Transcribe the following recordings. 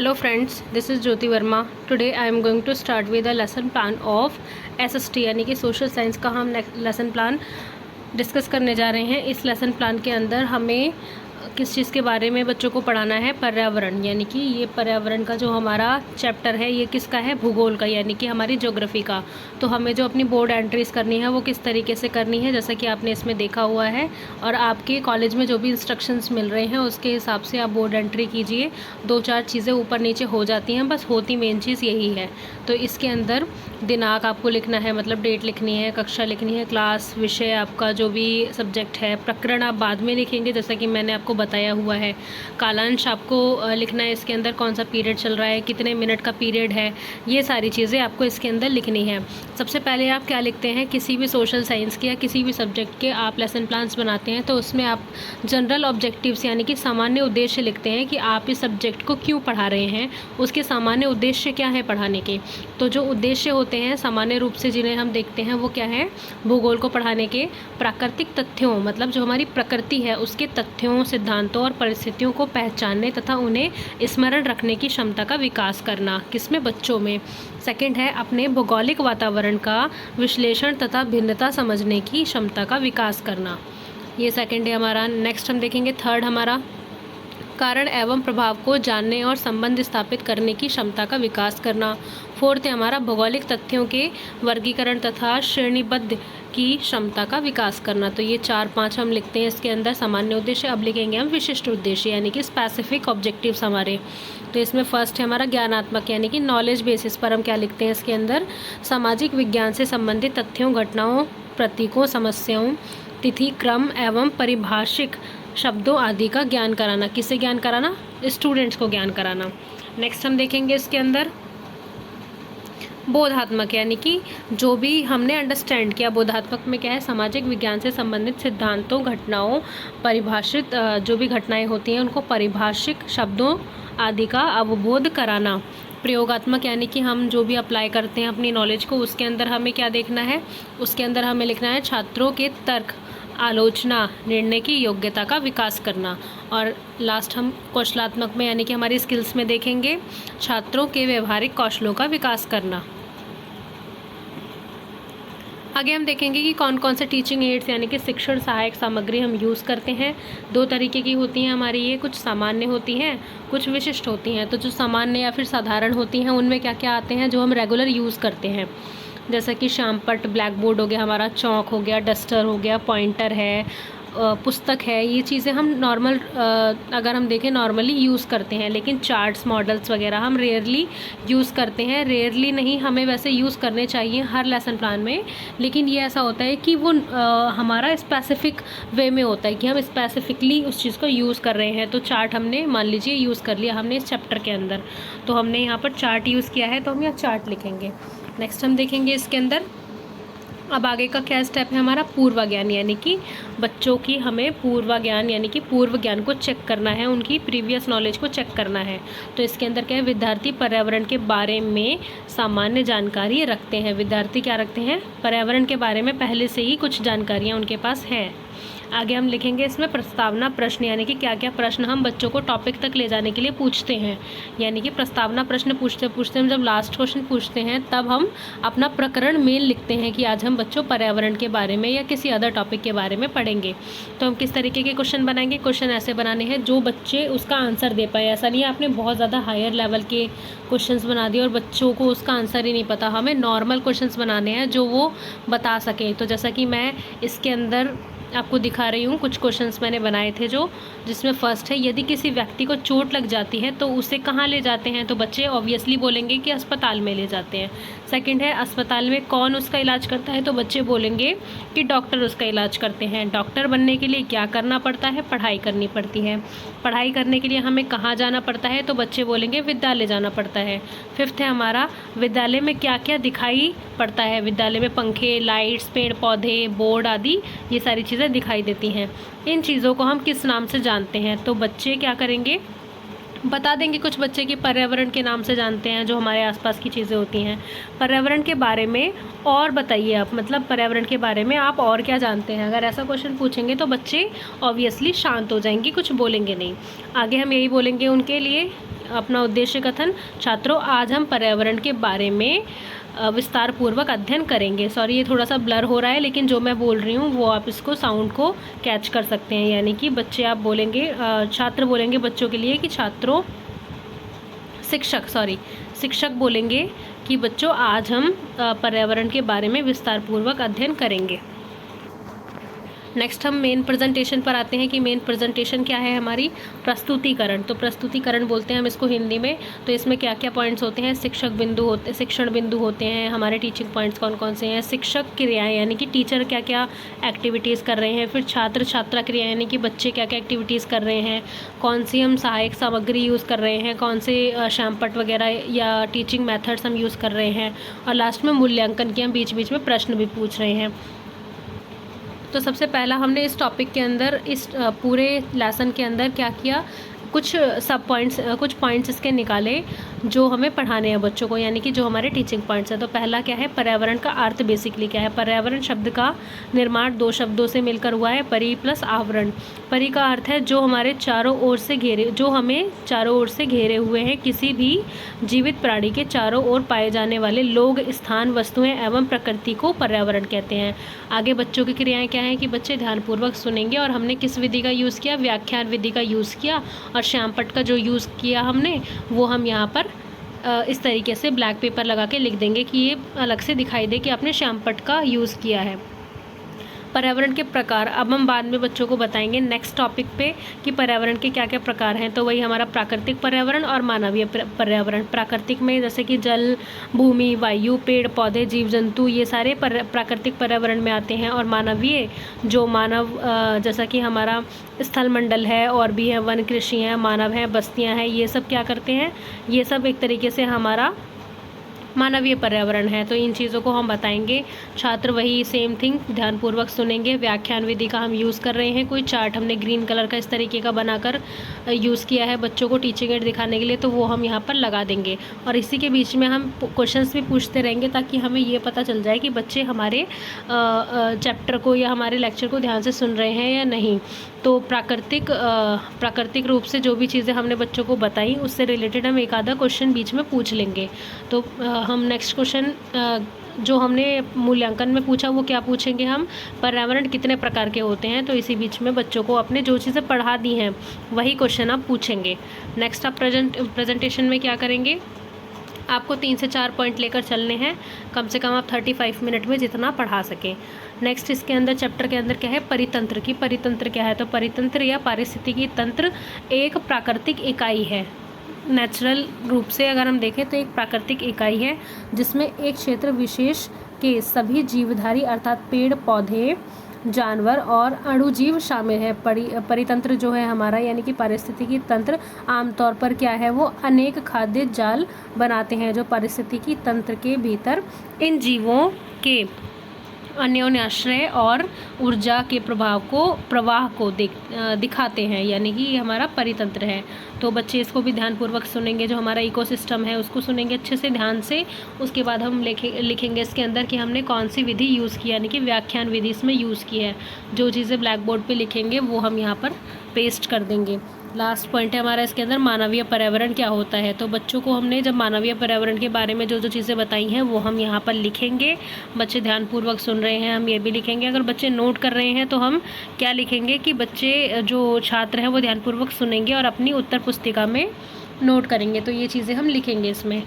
Hello friends, this is Jyoti Verma. Today I am going to start with a lesson plan of SST यानी कि social science का हम lesson plan discuss करने जा रहे हैं। इस लेसन प्लान के अंदर हमें किस चीज़ के बारे में बच्चों को पढ़ाना है, पर्यावरण, यानी कि ये पर्यावरण का जो हमारा चैप्टर है ये किसका है, भूगोल का, यानी कि हमारी ज्योग्राफी का। तो हमें जो अपनी बोर्ड एंट्रीज करनी है वो किस तरीके से करनी है, जैसा कि आपने इसमें देखा हुआ है, और आपके कॉलेज में जो भी इंस्ट्रक्शंस मिल रहे हैं उसके हिसाब से आप बोर्ड एंट्री कीजिए। 2-4 चीज़ें ऊपर नीचे हो जाती हैं, बस होती मेन चीज़ यही है। तो इसके अंदर दिनांक आपको लिखना है, मतलब डेट लिखनी है, कक्षा लिखनी है, क्लास, विषय आपका जो भी सब्जेक्ट है, प्रकरण आप बाद में लिखेंगे जैसा कि मैंने आपको बताया हुआ है। कालांश आपको लिखना है, इसके अंदर कौन सा पीरियड चल रहा है, कितने मिनट का पीरियड है, ये सारी चीज़ें आपको इसके अंदर लिखनी है। सबसे पहले आप क्या लिखते हैं, किसी भी सोशल साइंस के या किसी भी सब्जेक्ट के आप लेसन प्लान्स बनाते हैं तो उसमें आप जनरल ऑब्जेक्टिव्स यानी कि सामान्य उद्देश्य लिखते हैं कि आप इस सब्जेक्ट को क्यों पढ़ा रहे हैं, उसके सामान्य उद्देश्य क्या है पढ़ाने के। तो जो उद्देश्य होते हैं सामान्य रूप से जिन्हें हम देखते हैं वो क्या है, भूगोल को पढ़ाने के प्राकृतिक तथ्यों, मतलब जो हमारी प्रकृति है उसके तथ्यों, सिद्धांतों और परिस्थितियों को पहचानने तथा उन्हें स्मरण रखने की क्षमता का विकास करना, किसमें, बच्चों में। सेकंड है अपने भौगोलिक वातावरण का विश्लेषण तथा भिन्नता समझने की क्षमता का विकास करना, ये सेकंड है हमारा। नेक्स्ट हम देखेंगे थर्ड हमारा कारण एवं प्रभाव को जानने और संबंध स्थापित करने की क्षमता का विकास करना। फोर्थ है हमारा भौगोलिक तथ्यों के वर्गीकरण तथा श्रेणीबद्ध की क्षमता का विकास करना। तो ये 4-5 हम लिखते हैं इसके अंदर सामान्य उद्देश्य। अब लिखेंगे हम विशिष्ट उद्देश्य यानी कि स्पेसिफिक ऑब्जेक्टिव्स हमारे। तो इसमें फर्स्ट है हमारा ज्ञानात्मक यानी कि नॉलेज बेसिस पर हम क्या लिखते हैं इसके अंदर, सामाजिक विज्ञान से संबंधित तथ्यों, घटनाओं, प्रतीकों, समस्याओं, तिथि, क्रम एवं परिभाषिक शब्दों आदि का ज्ञान कराना। किसे ज्ञान कराना, स्टूडेंट्स को ज्ञान कराना। नेक्स्ट हम देखेंगे इसके अंदर बोधात्मक यानी कि जो भी हमने अंडरस्टैंड किया। बोधात्मक में क्या है, सामाजिक विज्ञान से संबंधित सिद्धांतों, घटनाओं, परिभाषित जो भी घटनाएं होती हैं उनको परिभाषिक शब्दों आदि का अवबोध कराना। प्रयोगात्मक यानी कि हम जो भी अप्लाई करते हैं अपनी नॉलेज को, उसके अंदर हमें क्या देखना है, उसके अंदर हमें लिखना है छात्रों के तर्क, आलोचना, निर्णय की योग्यता का विकास करना। और लास्ट हम कौशलात्मक में यानी कि हमारी स्किल्स में देखेंगे छात्रों के व्यवहारिक कौशलों का विकास करना। आगे हम देखेंगे कि कौन कौन से टीचिंग एड्स यानी कि शिक्षण सहायक सामग्री हम यूज़ करते हैं। 2 तरीके की होती हैं हमारी ये, कुछ सामान्य होती हैं, कुछ विशिष्ट होती हैं। तो जो सामान्य या फिर साधारण होती हैं उनमें क्या क्या आते हैं जो हम रेगुलर यूज़ करते हैं, जैसा कि श्यामपट्ट, ब्लैक बोर्ड हो गया हमारा, चौक हो गया, डस्टर हो गया, पॉइंटर है, पुस्तक है। ये चीज़ें हम नॉर्मल अगर हम देखें नॉर्मली यूज़ करते हैं, लेकिन चार्ट्स, मॉडल्स वगैरह हम रेयरली यूज़ करते हैं। रेयरली नहीं, हमें वैसे यूज़ करने चाहिए हर लेसन प्लान में, लेकिन ये ऐसा होता है कि वो हमारा स्पेसिफिक वे में होता है कि हम स्पेसिफिकली उस चीज़ को यूज़ कर रहे हैं। तो चार्ट हमने मान लीजिए यूज़ कर लिया हमने इस चैप्टर के अंदर, तो हमने यहाँ पर चार्ट यूज़ किया है तो हम यहाँ चार्ट लिखेंगे। नेक्स्ट हम देखेंगे इसके अंदर अब आगे का क्या स्टेप है हमारा, पूर्व ज्ञान, यानी कि बच्चों की हमें पूर्व ज्ञान यानी कि पूर्व ज्ञान को चेक करना है, उनकी प्रीवियस नॉलेज को चेक करना है। तो इसके अंदर क्या है, विद्यार्थी पर्यावरण के बारे में सामान्य जानकारी रखते हैं। विद्यार्थी क्या रखते हैं, पर्यावरण के बारे में पहले से ही कुछ जानकारियाँ उनके पास हैं। आगे हम लिखेंगे इसमें प्रस्तावना प्रश्न, यानी कि क्या क्या प्रश्न हम बच्चों को टॉपिक तक ले जाने के लिए पूछते हैं। यानी कि प्रस्तावना प्रश्न पूछते पूछते हम जब लास्ट क्वेश्चन पूछते हैं तब हम अपना प्रकरण मेन लिखते हैं कि आज हम बच्चों पर्यावरण के बारे में या किसी अदर टॉपिक के बारे में पढ़ेंगे। तो हम किस तरीके के क्वेश्चन बनाएंगे, क्वेश्चन ऐसे बनाने हैं जो बच्चे उसका आंसर दे पाए। ऐसा नहीं है आपने बहुत ज़्यादा हायर लेवल के क्वेश्चंस बना दिए और बच्चों को उसका आंसर ही नहीं पता। हमें नॉर्मल क्वेश्चंस बनाने हैं जो वो बता सकें। तो जैसा कि मैं इसके अंदर आपको दिखा रही हूँ, कुछ क्वेश्चंस मैंने बनाए थे जिसमें फर्स्ट है, यदि किसी व्यक्ति को चोट लग जाती है तो उसे कहाँ ले जाते हैं, तो बच्चे ऑब्वियसली बोलेंगे कि अस्पताल में ले जाते हैं। सेकंड है अस्पताल में कौन उसका इलाज करता है, तो बच्चे बोलेंगे कि डॉक्टर उसका इलाज करते हैं। डॉक्टर बनने के लिए क्या करना पड़ता है, पढ़ाई करनी पड़ती है। पढ़ाई करने के लिए हमें कहाँ जाना पड़ता है, तो बच्चे बोलेंगे विद्यालय जाना पड़ता है। फिफ्थ है हमारा विद्यालय में क्या क्या दिखाई पड़ता है, विद्यालय में पंखे, लाइट्स, पेड़ पौधे, बोर्ड आदि ये सारी चीज़ें दिखाई देती हैं। इन चीज़ों को हम किस नाम से जानते हैं, तो बच्चे क्या करेंगे, बता देंगे। कुछ बच्चे की पर्यावरण के नाम से जानते हैं जो हमारे आसपास की चीज़ें होती हैं। पर्यावरण के बारे में और बताइए आप, मतलब पर्यावरण के बारे में आप और क्या जानते हैं। अगर ऐसा क्वेश्चन पूछेंगे तो बच्चे ऑब्वियसली शांत हो जाएंगे, कुछ बोलेंगे नहीं। आगे हम यही बोलेंगे उनके लिए अपना उद्देश्य कथन, छात्रों आज हम पर्यावरण के बारे में विस्तार पूर्वक अध्ययन करेंगे। सॉरी ये थोड़ा सा ब्लर हो रहा है, लेकिन जो मैं बोल रही हूँ वो आप इसको साउंड को कैच कर सकते हैं। यानी कि बच्चे आप बोलेंगे, छात्र बोलेंगे बच्चों के लिए कि छात्रों, शिक्षक बोलेंगे कि बच्चों आज हम पर्यावरण के बारे में विस्तार पूर्वक अध्ययन करेंगे। नेक्स्ट हम मेन प्रेजेंटेशन पर आते हैं कि मेन प्रेजेंटेशन क्या है हमारी, प्रस्तुतिकरण। तो प्रस्तुतिकरण बोलते हैं हम इसको हिंदी में। तो इसमें क्या क्या पॉइंट्स होते हैं, शिक्षण बिंदु होते हैं, हमारे टीचिंग पॉइंट्स कौन कौन से हैं, शिक्षक क्रियाएं यानी कि टीचर क्या क्या एक्टिविटीज़ कर रहे हैं, फिर छात्र छात्रा क्रिया यानी कि बच्चे क्या क्या एक्टिविटीज़ कर रहे हैं, कौन सी हम सहायक सामग्री यूज़ कर रहे हैं, कौन से श्यामपट्ट वगैरह या टीचिंग मेथड्स हम यूज़ कर रहे हैं, और लास्ट में मूल्यांकन के हम बीच बीच में प्रश्न भी पूछ रहे हैं। तो सबसे पहला हमने इस टॉपिक के अंदर, इस पूरे लेसन के अंदर क्या किया, कुछ पॉइंट्स इसके निकाले जो हमें पढ़ाने हैं बच्चों को, यानी कि जो हमारे टीचिंग पॉइंट्स हैं। तो पहला क्या है, पर्यावरण का अर्थ बेसिकली क्या है। पर्यावरण शब्द का निर्माण 2 शब्दों से मिलकर हुआ है, परि प्लस आवरण। परि का अर्थ है जो हमें चारों ओर से घेरे हुए हैं, किसी भी जीवित प्राणी के चारों ओर पाए जाने वाले लोग, स्थान, वस्तुएं एवं प्रकृति को पर्यावरण कहते हैं। आगे बच्चों की क्रियाएं क्या हैं कि बच्चे ध्यानपूर्वक सुनेंगे, और हमने किस विधि का यूज़ किया, व्याख्यान विधि का यूज़ किया, और श्यामपट्ट का जो यूज़ किया हमने वो हम यहाँ पर इस तरीके से ब्लैक पेपर लगा के लिख देंगे कि ये अलग से दिखाई दे कि आपने श्यामपट्ट का यूज़ किया है। पर्यावरण के प्रकार अब हम बाद में बच्चों को बताएंगे नेक्स्ट टॉपिक पे कि पर्यावरण के क्या क्या प्रकार हैं। तो वही हमारा प्राकृतिक पर्यावरण और मानवीय पर्यावरण। प्राकृतिक में जैसे कि जल, भूमि, वायु, पेड़ पौधे, जीव जंतु, ये सारे प्राकृतिक पर्यावरण में आते हैं। और मानवीय जो मानव, जैसा कि हमारा स्थल मंडल है, और भी है, वन, कृषि हैं, मानव हैं, बस्तियाँ हैं, ये सब क्या करते हैं, ये सब एक तरीके से हमारा मानवीय पर्यावरण है। तो इन चीज़ों को हम बताएंगे। छात्र वही सेम थिंग ध्यानपूर्वक सुनेंगे। व्याख्यान विधि का हम यूज़ कर रहे हैं, कोई चार्ट हमने ग्रीन कलर का इस तरीके का बनाकर यूज़ किया है बच्चों को टीचिंग एड दिखाने के लिए, तो वो हम यहाँ पर लगा देंगे। और इसी के बीच में हम क्वेश्चंस भी पूछते रहेंगे ताकि हमें ये पता चल जाए कि बच्चे हमारे चैप्टर को या हमारे लेक्चर को ध्यान से सुन रहे हैं या नहीं। तो प्राकृतिक रूप से जो भी चीज़ें हमने बच्चों को बताई उससे रिलेटेड हम एक आधा क्वेश्चन बीच में पूछ लेंगे। तो हम नेक्स्ट क्वेश्चन जो हमने मूल्यांकन में पूछा वो क्या पूछेंगे हम, पर्यावरण कितने प्रकार के होते हैं। तो इसी बीच में बच्चों को अपने जो चीज़ें पढ़ा दी हैं वही क्वेश्चन आप पूछेंगे। नेक्स्ट आप प्रेजेंटेशन में क्या करेंगे, आपको 3 से 4 पॉइंट लेकर चलने हैं, कम से कम आप 35 मिनट में जितना पढ़ा सकें। नेक्स्ट इसके अंदर चैप्टर के अंदर क्या है, परितंत्र की। परितंत्र क्या है, तो परितंत्र या पारिस्थितिकी तंत्र एक प्राकृतिक इकाई है। नेचुरल रूप से अगर हम देखें तो एक प्राकृतिक इकाई है जिसमें एक क्षेत्र विशेष के सभी जीवधारी अर्थात पेड़ पौधे, जानवर और अणुजीव शामिल है। परितंत्र जो है हमारा यानी कि पारिस्थितिकी तंत्र आमतौर पर क्या है, वो अनेक खाद्य जाल बनाते हैं जो पारिस्थितिकी तंत्र के भीतर इन जीवों के अन्योन्याश्रय और ऊर्जा के प्रवाह को दिखाते हैं, यानी कि हमारा परितंत्र है। तो बच्चे इसको भी ध्यानपूर्वक सुनेंगे, जो हमारा इकोसिस्टम है उसको सुनेंगे अच्छे से ध्यान से। उसके बाद हम लिखेंगे इसके अंदर कि हमने कौन सी विधि यूज़ की, यानी कि व्याख्यान विधि इसमें यूज़ की है। जो चीज़ें ब्लैक बोर्ड पे लिखेंगे वो हम यहाँ पर पेस्ट कर देंगे। लास्ट पॉइंट है हमारा इसके अंदर मानवीय पर्यावरण क्या होता है। तो बच्चों को हमने जब मानवीय पर्यावरण के बारे में जो जो चीज़ें बताई हैं वो हम यहाँ पर लिखेंगे। बच्चे ध्यानपूर्वक सुन रहे हैं, हम ये भी लिखेंगे। अगर बच्चे नोट कर रहे हैं तो हम क्या लिखेंगे कि बच्चे जो छात्र हैं वो ध्यानपूर्वक सुनेंगे और अपनी उत्तर पुस्तिका में नोट करेंगे। तो ये चीज़ें हम लिखेंगे इसमें।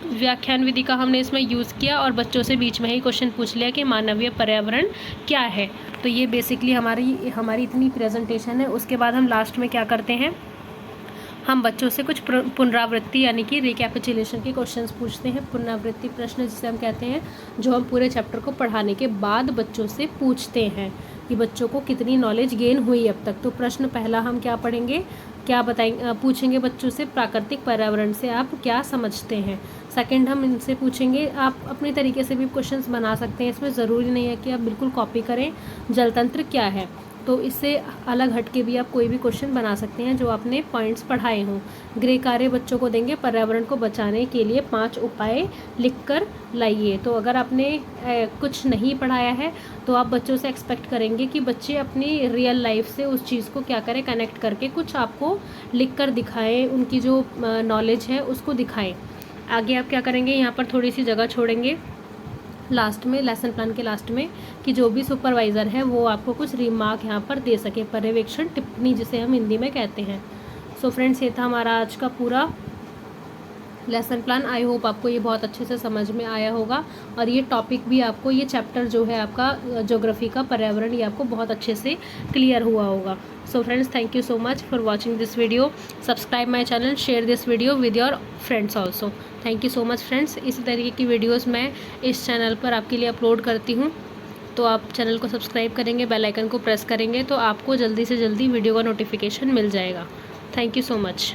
व्याख्यान विधि का हमने इसमें यूज़ किया और बच्चों से बीच में ही क्वेश्चन पूछ लिया कि मानवीय पर्यावरण क्या है। तो ये बेसिकली हमारी इतनी प्रेजेंटेशन है। उसके बाद हम लास्ट में क्या करते हैं, हम बच्चों से कुछ पुनरावृत्ति यानी कि रिकैपिचुलेशन के क्वेश्चंस पूछते हैं। पुनरावृत्ति प्रश्न जिसे हम कहते हैं, जो हम पूरे चैप्टर को पढ़ाने के बाद बच्चों से पूछते हैं कि बच्चों को कितनी नॉलेज गेन हुई अब तक। तो प्रश्न पहला हम क्या पढ़ेंगे, क्या पूछेंगे बच्चों से, प्राकृतिक पर्यावरण से आप क्या समझते हैं। सेकंड हम इनसे पूछेंगे, आप अपने तरीके से भी क्वेश्चंस बना सकते हैं, इसमें ज़रूरी नहीं है कि आप बिल्कुल कॉपी करें, जलतंत्र क्या है। तो इससे अलग हट के भी आप कोई भी क्वेश्चन बना सकते हैं जो आपने पॉइंट्स पढ़ाए हों। गृह कार्य बच्चों को देंगे, पर्यावरण को बचाने के लिए 5 उपाय लिखकर लाइए। तो अगर आपने कुछ नहीं पढ़ाया है तो आप बच्चों से एक्सपेक्ट करेंगे कि बच्चे अपनी रियल लाइफ से उस चीज़ को क्या करें, कनेक्ट करके कुछ आपको लिख कर दिखाएँ, उनकी जो नॉलेज है उसको दिखाएँ। आगे आप क्या करेंगे, यहाँ पर थोड़ी सी जगह छोड़ेंगे लास्ट में, लेसन प्लान के लास्ट में, कि जो भी सुपरवाइज़र है वो आपको कुछ रिमार्क यहाँ पर दे सके, पर्यवेक्षण टिप्पणी जिसे हम हिंदी में कहते हैं। सो फ्रेंड्स, ये था हमारा आज का पूरा लेसन प्लान। आई होप आपको ये बहुत अच्छे से समझ में आया होगा और ये टॉपिक भी आपको, ये चैप्टर जो है आपका ज्योग्राफी का पर्यावरण, ये आपको बहुत अच्छे से क्लियर हुआ होगा। So friends, thank you so much for watching this video. Subscribe my channel, share this video with your friends also. Thank you so much friends. इसी तरीके की वीडियोज़ मैं इस चैनल पर आपके लिए अपलोड करती हूँ, तो आप चैनल को सब्सक्राइब करेंगे, बेल आइकन को प्रेस करेंगे तो आपको जल्दी से जल्दी वीडियो का नोटिफिकेशन मिल जाएगा। Thank you so much.